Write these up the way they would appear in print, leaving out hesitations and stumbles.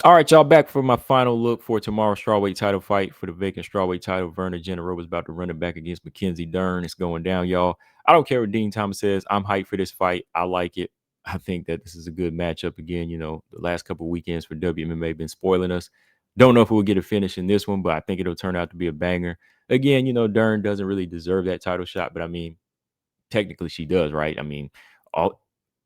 All right, y'all, back for my final look for tomorrow's strawweight title fight for the vacant strawweight title. Virna Jandiroba is about to run it back against Mackenzie Dern. It's going down, y'all. I don't care what Dean Thomas says. I'm hyped for this fight. I like it. I think that this is a good matchup. Again, the last couple of weekends for WMMA been spoiling us. Don't know if we'll get a finish in this one, but I think it'll turn out to be a banger. Again, Dern doesn't really deserve that title shot, but I mean, technically she does, right? I mean, all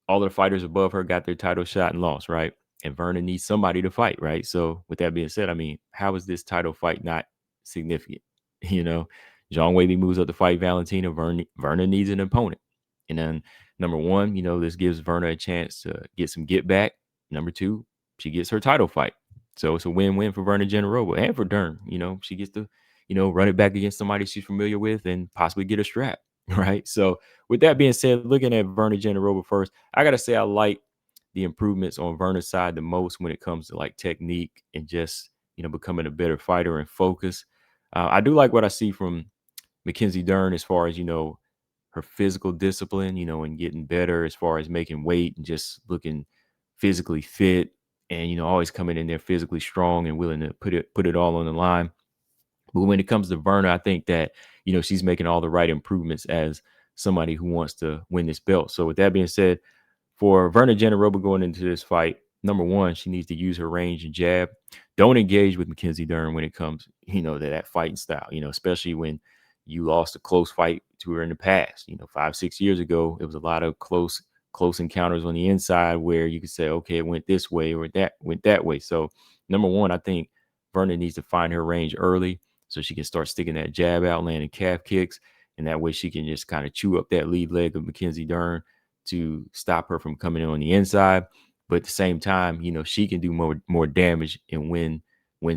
all of the fighters above her got their title shot and lost, right? And Verna needs somebody to fight, right? So with that being said, I mean, how is this title fight not significant? You know, John Whaley moves up to fight Valentina. Verna needs an opponent. And then number one, this gives Verna a chance to get some get back. Number two, she gets her title fight. So it's a win-win for Virna Jandiroba and for Durn. She gets to, run it back against somebody she's familiar with and possibly get a strap. Right. So with that being said, looking at Virna Jandiroba first, I gotta say I like the improvements on Verna's side the most when it comes to like technique and just becoming a better fighter and focus. I do like what I see from Mackenzie Dern as far as her physical discipline, and getting better as far as making weight and just looking physically fit and always coming in there physically strong and willing to put it all on the line. But when it comes to Verna, I think that, she's making all the right improvements as somebody who wants to win this belt. So with that being said, for Virna Jandiroba going into this fight, number one, she needs to use her range and jab. Don't engage with Mackenzie Dern when it comes, to that fighting style, especially when you lost a close fight to her in the past. 5, 6 years ago, it was a lot of close encounters on the inside where you could say, okay, it went this way or that went that way. So number one, I think Verna needs to find her range early so she can start sticking that jab out, landing calf kicks, and that way she can just kind of chew up that lead leg of Mackenzie Dern to stop her from coming in on the inside. But at the same time, she can do more damage and win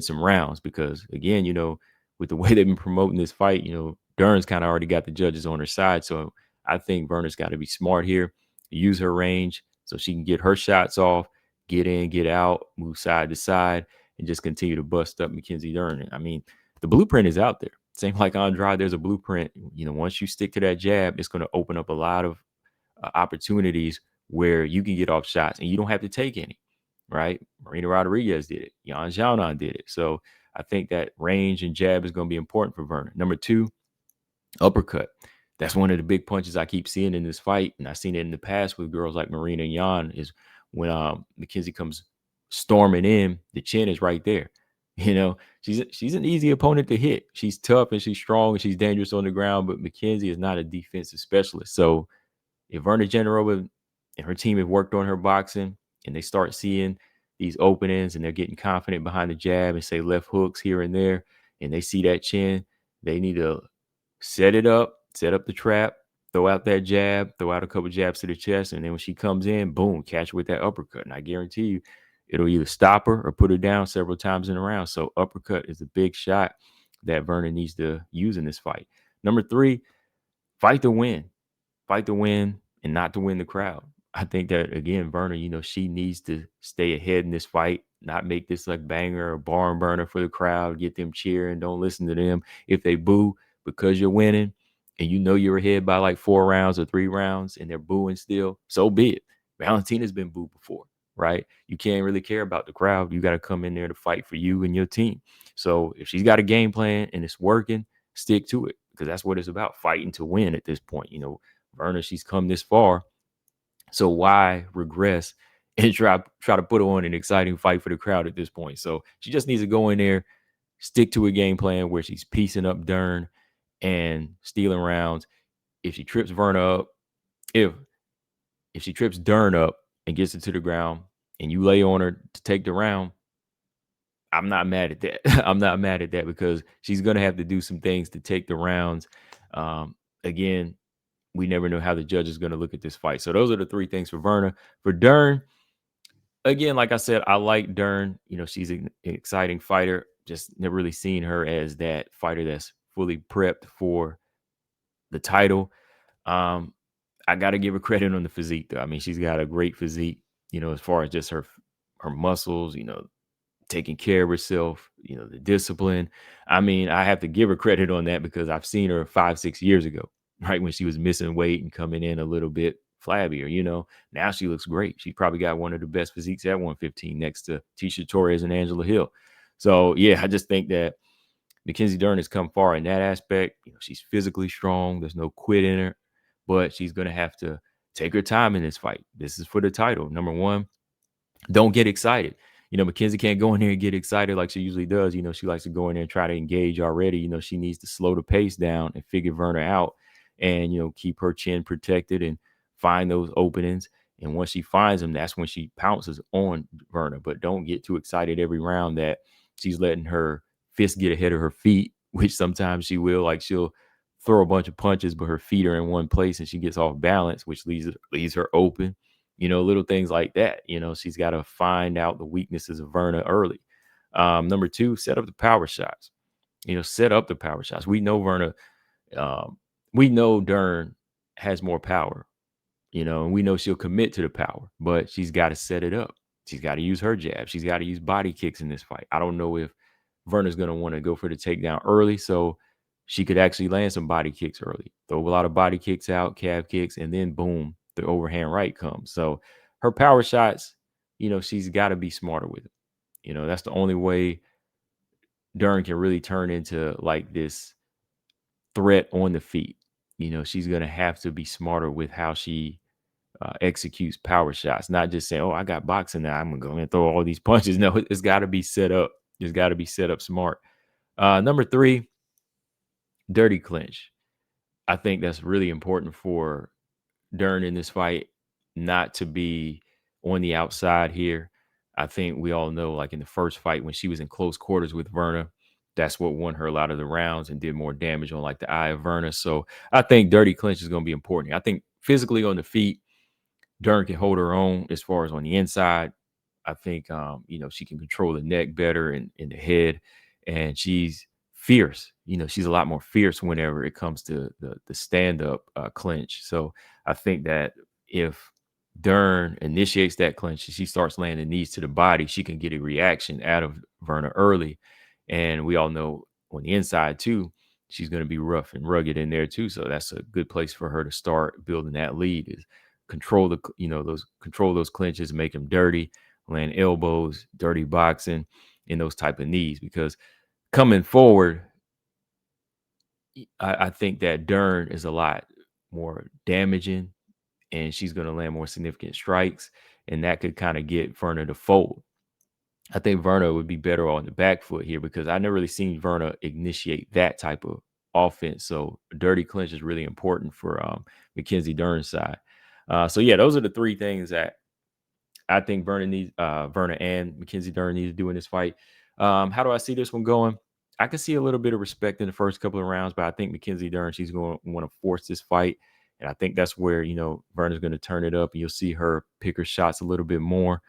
some rounds because again, with the way they've been promoting this fight, Dern's kind of already got the judges on her side. So I think Verna's got to be smart here, use her range so she can get her shots off, get in, get out, move side to side, and just continue to bust up Mackenzie Dern. I mean, the blueprint is out there. Same like Andrade, there's a blueprint. Once you stick to that jab, it's going to open up a lot of opportunities where you can get off shots and you don't have to take any, right? Marina Rodriguez did it. Yan Xiaonan did it. So I think that range and jab is going to be important for Verna. Number two, uppercut. That's one of the big punches I keep seeing in this fight. And I've seen it in the past with girls like Marina and Yan is when Mackenzie comes storming in, the chin is right there. She's an easy opponent to hit. She's tough and she's strong and she's dangerous on the ground, but Mackenzie is not a defensive specialist. So if Virna Jandiroba and her team have worked on her boxing and they start seeing these openings and they're getting confident behind the jab and say left hooks here and there, and they see that chin, they need to set up the trap, throw out that jab, throw out a couple jabs to the chest, and then when she comes in, boom, catch her with that uppercut. And I guarantee you, it'll either stop her or put her down several times in a round. So uppercut is a big shot that Virna needs to use in this fight. Number three, fight to win. Fight to win and not to win the crowd. I think that again, Virna, she needs to stay ahead in this fight, not make this like banger or barn burner for the crowd, get them cheering. Don't listen to them. If they boo because you're winning and you're ahead by like 4 rounds or 3 rounds and they're booing still, so be it. Valentina's been booed before, right? You can't really care about the crowd. You got to come in there to fight for you and your team. So if she's got a game plan and it's working, stick to it because that's what it's about, fighting to win at this point. Virna, she's come this far. So why regress and try to put on an exciting fight for the crowd at this point? So she just needs to go in there, stick to a game plan where she's piecing up Durn and stealing rounds. If she trips Virna up, if she trips Durn up and gets it to the ground and you lay on her to take the round, I'm not mad at that. I'm not mad at that because she's going to have to do some things to take the rounds. Again, we never know how the judge is going to look at this fight. So those are the 3 things for Virna. For Durn, again, like I said, I like Durn. She's an exciting fighter. Just never really seen her as that fighter that's fully prepped for the title. I got to give her credit on the physique, though. I mean, she's got a great physique, as far as just her muscles, taking care of herself, the discipline. I mean, I have to give her credit on that because I've seen her 5, 6 years ago, right? When she was missing weight and coming in a little bit flabbier, you know. Now she looks great. She probably got one of the best physiques at 115 next to Tisha Torres and Angela Hill. So yeah, I just think that Mackenzie Dern has come far in that aspect. You know, she's physically strong. There's no quit in her, but she's going to have to take her time in this fight. This is for the title. Number one, don't get excited. You know, Mackenzie can't go in there and get excited like she usually does. You know, she likes to go in there and try to engage already. You know, she needs to slow the pace down and figure Virna out and, you know, keep her chin protected and find those openings. And once she finds them, that's when she pounces on Virna. But don't get too excited every round that she's letting her fist get ahead of her feet, which sometimes she will. Like she'll throw a bunch of punches, but her feet are in one place and she gets off balance, which leaves her open. You know, little things like that. You know, she's got to find out the weaknesses of Virna early. Number two, set up the power shots. You know, set up the power shots. We know Virna, we know Durn has more power, you know, and we know she'll commit to the power, but she's got to set it up. She's got to use her jab. She's got to use body kicks in this fight. I don't know if Verna's going to want to go for the takedown early, so she could actually land some body kicks early. Throw a lot of body kicks out, calf kicks, and then boom, the overhand right comes. So her power shots, you know, she's got to be smarter with it. You know, that's the only way Durn can really turn into like this threat on the feet. You know, she's going to have to be smarter with how she executes power shots, not just saying, "Oh, I got boxing now. I'm gonna go and throw all these punches." No, it's got to be set up. It's got to be set up smart. Number three, dirty clinch. I think that's really important for Durn in this fight, not to be on the outside here. I think we all know, like in the first fight when she was in close quarters with Virna, that's what won her a lot of the rounds and did more damage on like the eye of Virna. So I think dirty clinch is going to be important. I think physically on the feet, Durn can hold her own as far as on the inside. I think you know, she can control the neck better and in the head, and she's fierce. You know, she's a lot more fierce whenever it comes to the stand-up clinch. So I think that if Durn initiates that clinch and she starts landing knees to the body, she can get a reaction out of Virna early. And we all know on the inside too, she's going to be rough and rugged in there too. So that's a good place for her to start building that lead, is control the, you know, those clinches, make them dirty, land elbows, dirty boxing, and those type of knees. Because coming forward, I think that Durn is a lot more damaging, and she's going to land more significant strikes, and that could kind of get Virna to fold. I think Virna would be better on the back foot here because I never really seen Virna initiate that type of offense. So a dirty clinch is really important for Mackenzie Dern's side. So yeah, those are the three things that I think Virna and Mackenzie Dern need to do in this fight. How do I see this one going? I can see a little bit of respect in the first couple of rounds, but I think Mackenzie Dern, she's going to want to force this fight. And I think that's where, you know, Virna's going to turn it up and you'll see her pick her shots a little bit more.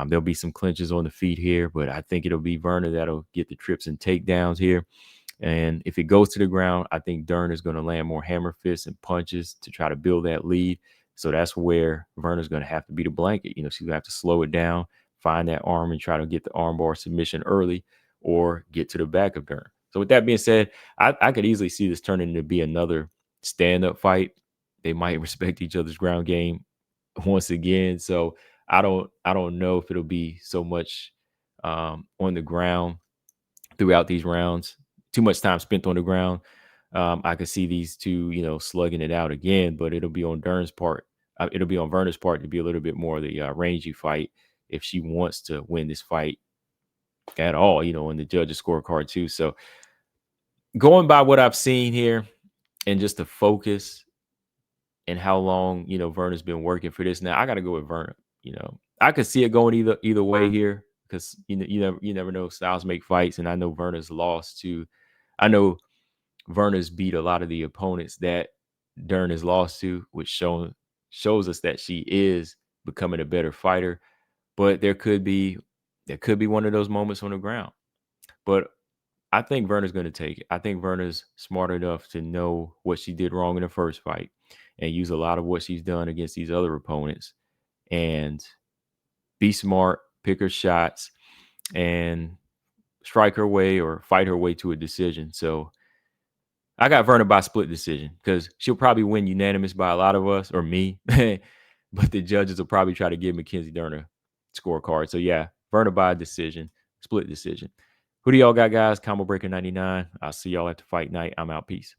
There'll be some clinches on the feet here, but I think it'll be Virna that'll get the trips and takedowns here. And if it goes to the ground, I think Durn is going to land more hammer fists and punches to try to build that lead. So that's where Virna's going to have to be the blanket. You know, she's going to have to slow it down, find that arm and try to get the armbar submission early or get to the back of Durn. So with that being said, I could easily see this turning into be another stand-up fight. They might respect each other's ground game once again. So I don't know if it'll be so much on the ground throughout these rounds. Too much time spent on the ground. I could see these two, you know, slugging it out again, but it'll be on Dern's part. It'll be on Virna's part to be a little bit more of the rangy fight if she wants to win this fight at all, you know, in the judges' scorecard too. So going by what I've seen here and just the focus and how long, you know, Virna's been working for this. Now I got to go with Virna. You know, I could see it going either way here because you never know. Styles make fights, and I know Virna's lost to. I know Virna's beat a lot of the opponents that Durn has lost to, which shows us that she is becoming a better fighter. But there could be one of those moments on the ground. But I think Virna's going to take it. I think Virna's smart enough to know what she did wrong in the first fight and use a lot of what she's done against these other opponents and be smart, pick her shots, and strike her way or fight her way to a decision. So I got Verna by split decision because she'll probably win unanimous by a lot of us or me, but the judges will probably try to give Mackenzie Dern a scorecard. So yeah, Verna by decision, split decision. Who do y'all got, guys? Combo Breaker 99. I'll see y'all at the fight night. I'm out. Peace.